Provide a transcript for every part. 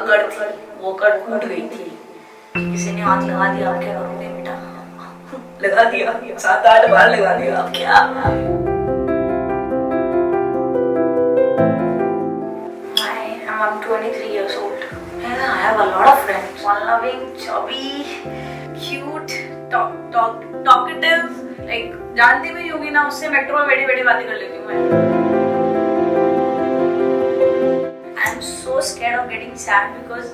कड़ थी, वो कड़ टूट गई थी। किसी ने हाथ लगा दिया, आप क्या करोगे बेटा? लगा दिया, 7-8 बार लगा दिया, आप क्या? I'm 23 years old and I have a lot of friends. One loving, chubby, cute, talkative. Like जानती भी होगी ना, उससे मेट्रो में बड़ी बातें कर लेती हूँ मैं. I'm so scared of getting sad because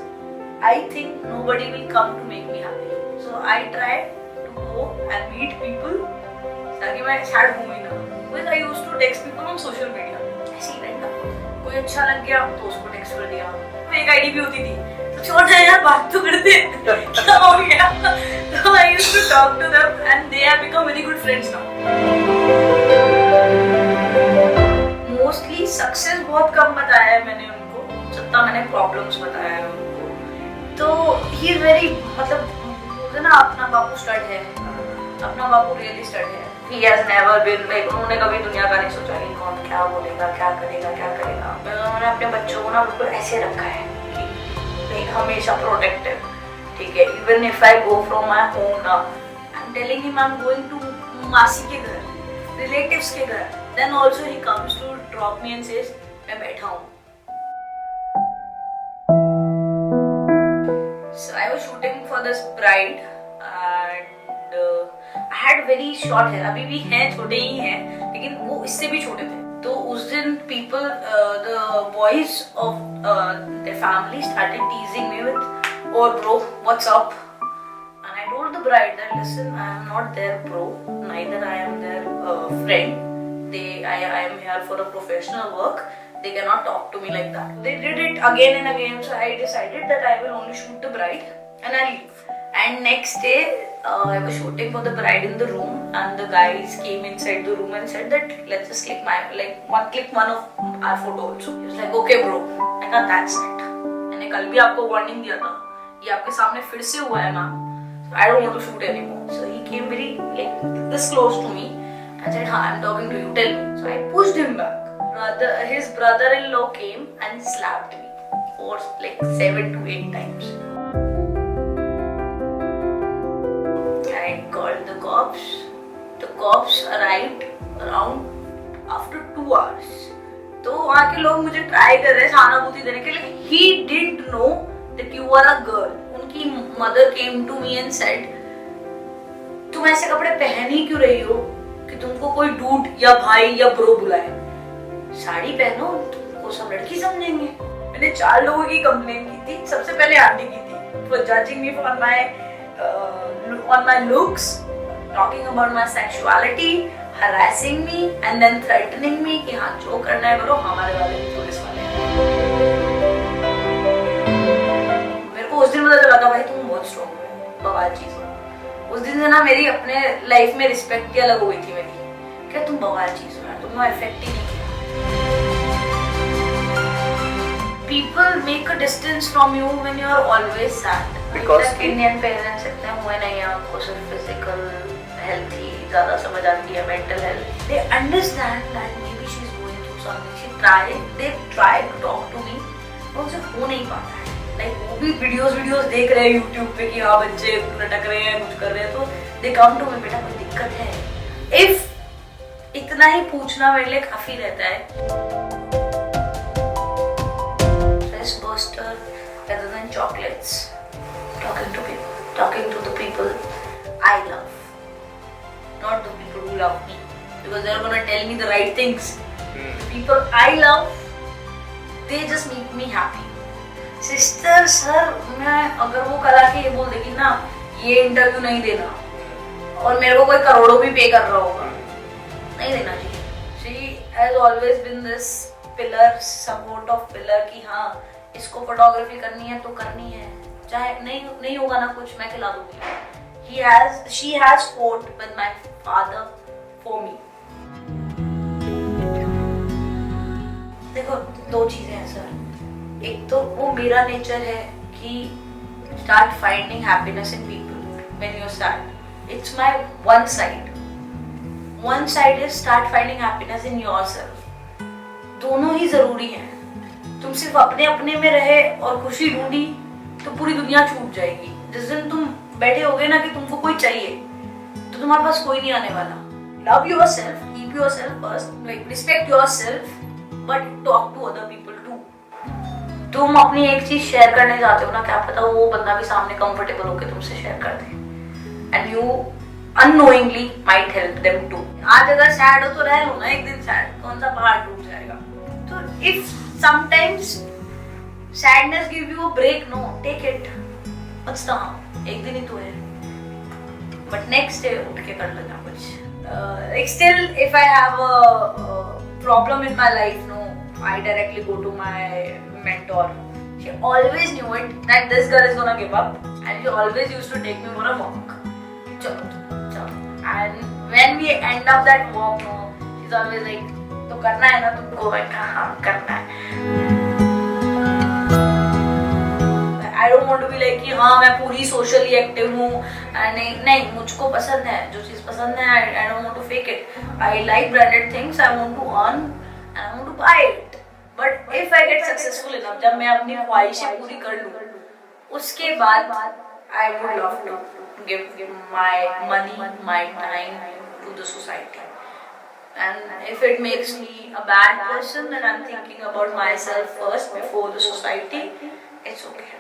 I think nobody will come to make me happy. So I try to go and meet people ताकि मैं sad हूँ ही ना. Because I used to text people on social media. ऐसे ही रहता. कोई अच्छा लग गया तो उसको टेक्स्ट कर दिया. एक आईडी भी होती थी, तो छोड़ दे यार, बात तो करते क्या हो गया. So I used to talk to them and they have become very good friends now. Mostly success बहुत कम बताया है मैंने उनको, जितना मैंने problems बताया है उनको. तो he is very, मतलब ना, अपना बापू स्टड है, अपना बापू रियली स्टड है. He has never been like, उन्होंने कभी दुनिया का नहीं सोचा कि कौन क्या बोलेगा, क्या करेगा. उन्होंने अपने बच्चों को ना बिल्कुल ऐसे रखा है कि हमेशा प्रोटेक्टिव. ठीक है, even if I go from my home now, I'm telling him I'm going to मासी के घर, relatives के घर, then also he comes to drop me and says मैं बैठा हूँ. So I was shooting for this bride and I had very short hair. अभी भी हैं, छोटे ही हैं, लेकिन वो इससे भी छोटे थे. तो उस दिन people, the boys of their family started teasing me with, "Oh bro, what's up?" And I told the bride that, "Listen, I am not their bro, neither I am their friend. I am here for a professional work. They cannot talk to me like that." They did it again and again, so I decided that I will only shoot the bride and I'll leave. And next day, I was shooting for the bride in the room, and the guys came inside the room and said that let's just click one of our photo also. He was like, "Okay bro." I got that's it. मैंने कल भी आपको warning दिया था, ये आपके सामने फिर से हुआ है ना, so I don't want to shoot anymore. So he came very like this close to me and said, "हाँ, I'm talking to you. Tell me." So I pushed him back. His brother-in-law came and slapped me for like 7 to 8 times. I called the cops. The cops arrived around after 2 hours. तो वहाँ के लोग मुझे try कर रहे हैं सहानुभूति देने के लिए. He didn't know that you are a girl. उनकी mother came to me and said, तुम ऐसे कपड़े पहन ही क्यों रही हो कि तुमको कोई डूड या भाई या ब्रो बुलाए. साड़ी पहनो, तुमको सब लड़की समझेंगे. मैंने 4 लोगों की कंप्लेन की थी. सबसे पहले आंटी की थी for judging me on my looks, talking about my sexuality, harassing me and then threatening me कि हाँ जो करना है करो, हमारे वाले भी पुलिस वाले हैं. मेरे को उस दिन पता चला था भाई तुम बहुत स्ट्रॉन्ग हो, बवाल चीज हो. उस दिन से ना मेरी अपने लाइफ में रिस्पेक्ट ही अलग हो गई थी मेरी. क्या तुम बवाल चीज हो यार, तुमने इफेक्ट ही नहीं किया. People make a distance from you when you are always sad. Because Indian parents इतने हुए नहीं हैं, आपको सिर्फ physical health ही ज़्यादा समझ आती है, mental health. They understand that maybe she is going through something. They try to talk to me, but उनसे हो नहीं पाता है. Like वो भी videos देख रहे हैं YouTube पे कि हाँ बच्चे लटक रहे हैं, कुछ कर रहे हैं, तो they come to me, बेटा कोई दिक्कत है. If इतना ही पूछना मेरे लिए काफी रहता है. Buster rather than chocolates. Talking to the people I love, not the people who love me, because they're gonna tell me the right things. The people I love, they just make me happy. Sister, sir, मैं अगर वो कल आके ये बोल देगी ना ये इंटरव्यू नहीं देना और मेरे को कोई करोड़ों भी पे कर रहा होगा, नहीं देना चाहिए. She has always been this pillar, support of pillar कि हाँ इसको फोटोग्राफी करनी है तो करनी है, चाहे नहीं होगा ना कुछ, मैं खिला दूंगी. She has fought with my father for me. देखो 2 चीजें हैं सर. एक तो वो मेरा नेचर है कि start finding happiness in people when you're sad. It's my one side. One side is start finding happiness in yourself. दोनों ही जरूरी हैं. तुम सिर्फ अपने अपने में रहे और खुशी ढूंढी तो पूरी दुनिया छूट जाएगी। जिस दिन तुम बैठे होगे ना कि तुमको कोई चाहिए, तो तुम्हारे पास कोई नहीं आने वाला। Love yourself, keep yourself first, like respect yourself, but talk to other people too. तुम अपनी एक चीज शेयर करने जाते हो ना, क्या पता वो बंदा भी सामने कंफर्टेबल होकर तुमसे शेयर कर दे, and you unknowingly might help them too। आज अगर सैड हो तो रह लो ना एक दिन सैड, कौन सा पहाड़ टूट जाएगा। तो if sometimes sadness give you a break, no, take it, what's the harm, एक दिन ही तो है, but next day उठ के कर लेना कुछ। Like still if I have a problem in my life, no, I directly go to my mentor. She always knew it that this girl is gonna give up, and she always used to take me for a walk. चलो, and when we end up that walk, no, she's always like, तो करना है ना तुमको, मैं कहा हाँ करना है। I don't want to be like कि हाँ मैं पूरी socially active हूँ, नहीं मुझको पसंद है जो चीज़ पसंद है, I don't want to fake it, I like branded things, I want to earn and I want to buy it, but if I get successful enough, जब मैं अपनी ख्वाहिशें पूरी कर लूँ, उसके बाद I would love to give my money, my time to the society. And if it makes me a bad person, then I'm thinking about myself first before the society, it's okay.